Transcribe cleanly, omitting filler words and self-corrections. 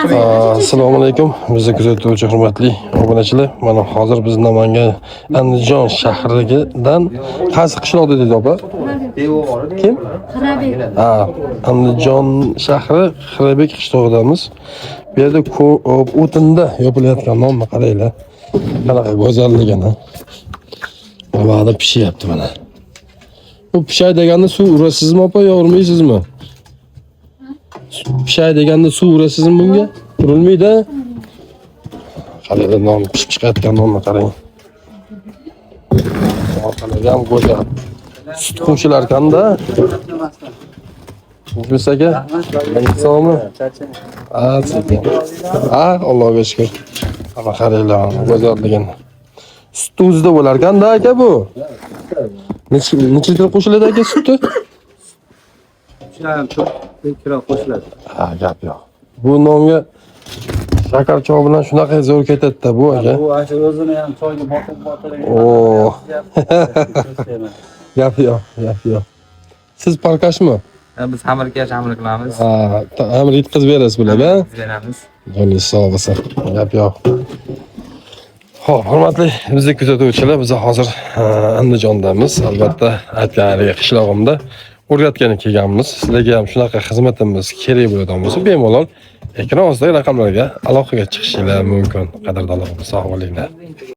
Assalomu alaykum. Bizni kuzatuvchi hurmatli obunachilar. Mana hozir biz Namangan Andijon shahridan qaysi qishloq dedingiz opa? Kim? Xirabek. Andijon shahri Xirabek qishlog'idamiz. Bu yerda o'tinda yopilayotgan nonni qaranglar. Qanaqa go'zalligini. Havada pishyapti mana. Bu pishay deganda suv urasizmi opa yo urmaysizmi? Pishay deganda suv urasizmi bunga? Urilmaydi. Qaranglar, non pishib chiqayotgan nonni qarang. Orqalari ham go'zal. Sut qo'shilar ekan-da. Muxlis aka, salomlar. Allohga shukr. Ana qaranglar, go'zalligini. Sut o'zida bo'lar ekan-da aka bu. Necha litr qo'shiladi aka sutni? 3,5 kilo qo'shiladi. Gap yo'q. Bu nonga shakar choy bilan shunaqa zo'r ketadi-da bu aka. Bu o'zini ham choyga botib. Gap yo'q. Siz parkashmi? Biz xamirkash xamir qilamiz. Xamir yetkazib berasiz bularga? Beramiz. Joningiz sog' bo'lsin. Gap yo'q. Xo'p, hurmatli bizni kuzatuvchilar, biz hozir Andijondamiz. Albatta, aytganlariga qishlog'imda o'rgatgani kelganmiz. Sizlarga ham shunaqa xizmatimiz kerak bo'ladigan bo'lsa, bemalol ekran ostidagi raqamlarga aloqaga chiqishingiz mumkin. Qadrdonlarim, sog' bo'linglar.